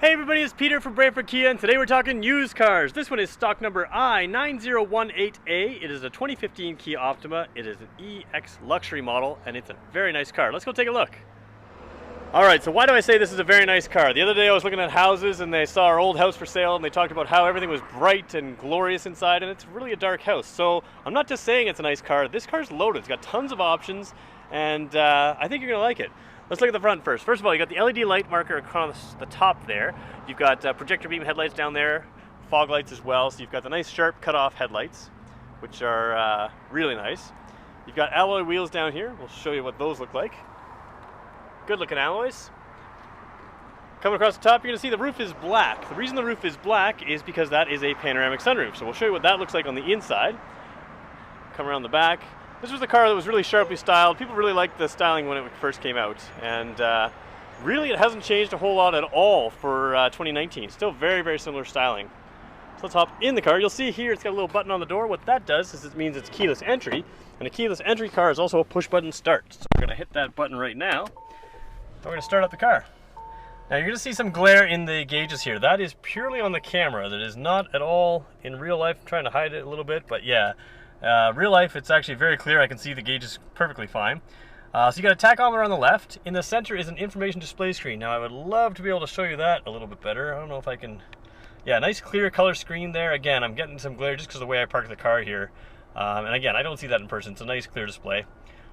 Hey everybody, it's Peter from Brantford Kia, and today we're talking used cars. This one is stock number I9018A. It is a 2015 Kia Optima. It is an EX luxury model, and it's a very nice car. Let's go take a look. Alright, so why do I say this is a very nice car? The other day I was looking at houses, and they saw our old house for sale, and they talked about how everything was bright and glorious inside, and it's really a dark house. So I'm not just saying it's a nice car. This car's loaded. It's got tons of options, and I think you're going to like it. Let's look at the front first. First of all, you got the LED light marker across the top there. You've got projector beam headlights down there, fog lights as well. So you've got the nice sharp cut-off headlights, which are really nice. You've got alloy wheels down here. We'll show you what those look like. Good looking alloys. Coming across the top, you're going to see the roof is black. The reason the roof is black is because that is a panoramic sunroof. So we'll show you what that looks like on the inside. Come around the back. This was a car that was really sharply styled. People really liked the styling when it first came out, and really it hasn't changed a whole lot at all for 2019. Still very, very similar styling. So let's hop in the car. You'll see here it's got a little button on the door. What that does is it means it's keyless entry, and a keyless entry car is also a push button start. So we're going to hit that button right now, and we're going to start up the car. Now you're going to see some glare in the gauges here. That is purely on the camera. That is not at all in real life. I'm trying to hide it a little bit, but yeah. Real life, it's actually very clear. I can see the gauges perfectly fine. So you got a tachometer on the left. In the center is an information display screen. Now I would love to be able to show you that a little bit better. I don't know if I can. Yeah, nice clear color screen there. Again, I'm getting some glare just because of the way I parked the car here. And again, I don't see that in person. It's a nice clear display.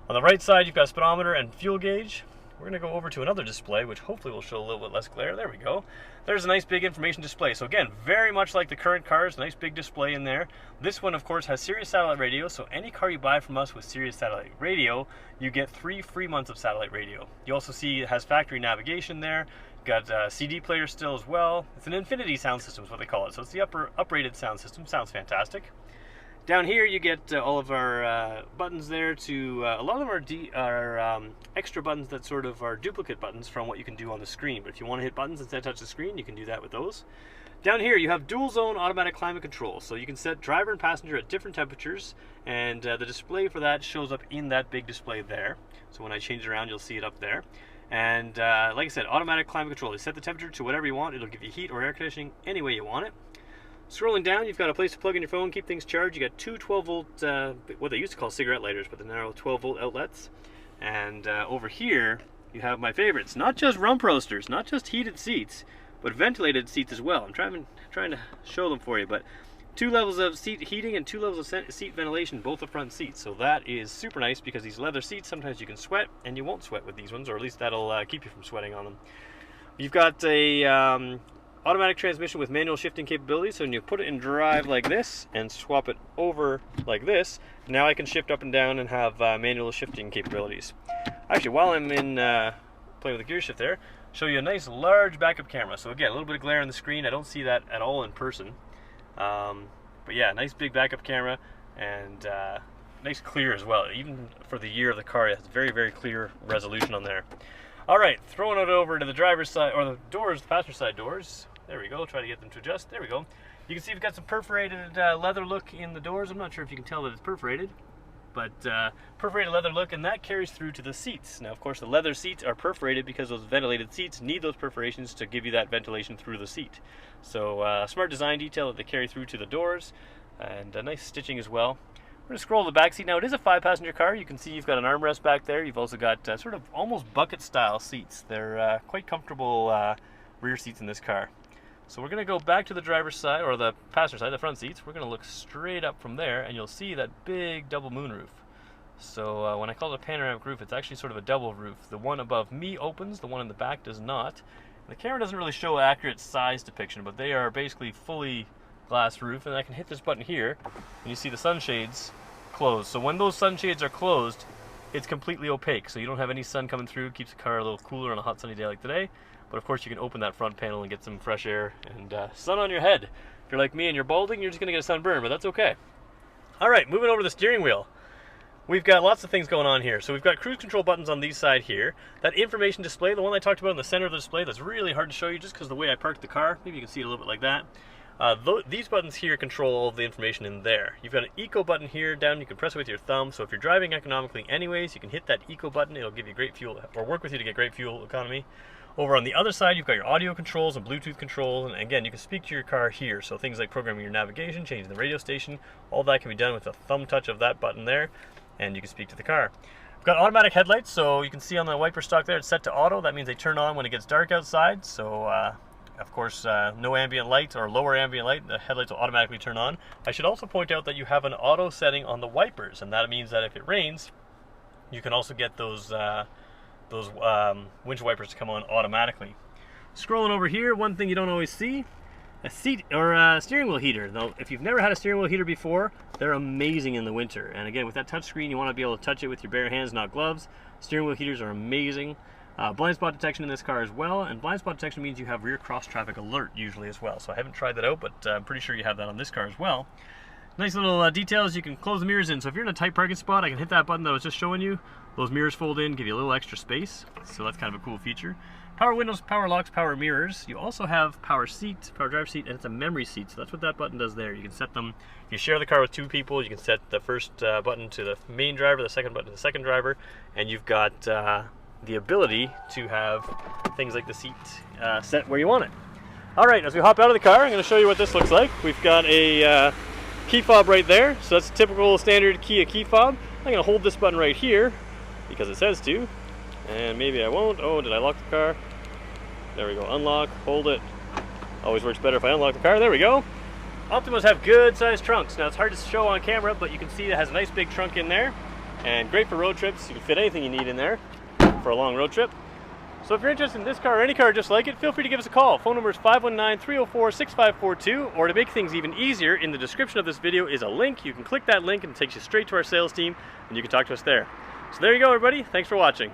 On the right side, you've got a speedometer and fuel gauge. We're going to go over to another display, which hopefully will show a little bit less glare. There we go. There's a nice big information display. So again, very much like the current cars, nice big display in there. This one, of course, has Sirius satellite radio. So any car you buy from us with Sirius satellite radio, you get 3 free months of satellite radio. You also see it has factory navigation there. Got a CD player still as well. It's an infinity sound system is what they call it. So it's the uprated sound system. Sounds fantastic. Down here you get all of our buttons there. A lot of them are extra buttons that sort of are duplicate buttons from what you can do on the screen. But if you want to hit buttons instead of touch the screen, you can do that with those. Down here you have dual zone automatic climate control. So you can set driver and passenger at different temperatures, and the display for that shows up in that big display there. So when I change it around, you'll see it up there. And like I said, automatic climate control. You set the temperature to whatever you want. It'll give you heat or air conditioning any way you want it. Scrolling down, you've got a place to plug in your phone, keep things charged. You got two 12-volt, what they used to call cigarette lighters, but they're now 12-volt outlets. And over here, you have my favorites. Not just rump roasters, not just heated seats, but ventilated seats as well. I'm trying to show them for you, but 2 levels of seat heating and 2 levels of seat ventilation, both the front seats. So that is super nice because these leather seats, sometimes you can sweat, and you won't sweat with these ones, or at least that'll keep you from sweating on them. You've got a automatic transmission with manual shifting capability, so when you put it in drive like this and swap it over like this, now I can shift up and down and have manual shifting capabilities. Actually, while I'm in playing with the gear shift there, show you a nice large backup camera. So again, a little bit of glare on the screen. I don't see that at all in person. But yeah, nice big backup camera, and nice clear as well. Even for the year of the car, it has very, very clear resolution on there. Alright, throwing it over to the driver's side, or the doors, the passenger side doors. There we go, try to get them to adjust. There we go. You can see we've got some perforated leather look in the doors. I'm not sure if you can tell that it's perforated, but perforated leather look, and that carries through to the seats. Now, of course, the leather seats are perforated because those ventilated seats need those perforations to give you that ventilation through the seat. So, smart design detail that they carry through to the doors, and nice stitching as well. We're going to scroll to the back seat. Now, it is a 5-passenger car. You can see you've got an armrest back there. You've also got sort of almost bucket-style seats. They're quite comfortable rear seats in this car. So we're going to go back to the driver's side, or the passenger side, the front seats. We're going to look straight up from there, and you'll see that big double moonroof. So when I call it a panoramic roof, it's actually sort of a double roof. The one above me opens, the one in the back does not. The camera doesn't really show accurate size depiction, but they are basically fully glass roof, and I can hit this button here, and you see the sunshades closed. So when those sunshades are closed, it's completely opaque, so you don't have any sun coming through. It keeps the car a little cooler on a hot sunny day like today. But of course you can open that front panel and get some fresh air and sun on your head. If you're like me and you're balding, you're just going to get a sunburn, but that's okay. Alright, moving over to the steering wheel. We've got lots of things going on here. So we've got cruise control buttons on these side here. That information display, the one I talked about in the center of the display, that's really hard to show you just because of the way I parked the car. Maybe you can see it a little bit like that. These buttons here control all of the information in there. You've got an eco button here down, you can press it with your thumb, so if you're driving economically anyways, you can hit that eco button, it'll give you great fuel, or work with you to get great fuel economy. Over on the other side, you've got your audio controls and Bluetooth controls, and again, you can speak to your car here. So things like programming your navigation, changing the radio station, all that can be done with a thumb touch of that button there, and you can speak to the car. We've got automatic headlights, so you can see on the wiper stock there, it's set to auto. That means they turn on when it gets dark outside. So of course, no ambient light or lower ambient light, the headlights will automatically turn on. I should also point out that you have an auto setting on the wipers, and that means that if it rains, you can also get those windshield wipers to come on automatically. Scrolling over here, one thing you don't always see, a seat or a steering wheel heater. Though if you've never had a steering wheel heater before, they're amazing in the winter. And again, with that touch screen, you want to be able to touch it with your bare hands, not gloves. Steering wheel heaters are amazing. Blind spot detection in this car as well, and blind spot detection means you have rear cross traffic alert usually as well. So I haven't tried that out, but I'm pretty sure you have that on this car as well. Nice little details, you can close the mirrors in. So if you're in a tight parking spot, I can hit that button that I was just showing you. Those mirrors fold in, give you a little extra space. So that's kind of a cool feature. Power windows, power locks, power mirrors. You also have power seat, power driver seat, and it's a memory seat. So that's what that button does there. You can set them, if you share the car with 2 people, you can set the first button to the main driver, the second button to the second driver, and you've got the ability to have things like the seat set where you want it. All right, as we hop out of the car, I'm going to show you what this looks like. We've got a key fob right there, so that's a typical standard Kia key fob. I'm going to hold this button right here because it says to, and maybe I won't. Oh, did I lock the car? There we go, unlock, hold it. Always works better if I unlock the car. There we go. Optimas have good sized trunks. Now it's hard to show on camera, but you can see it has a nice big trunk in there, and great for road trips. You can fit anything you need in there for a long road trip. So if you're interested in this car or any car just like it, feel free to give us a call. Phone number is 519-304-6542, or to make things even easier, in the description of this video is a link. You can click that link and it takes you straight to our sales team, and you can talk to us there. So there you go, everybody. Thanks for watching.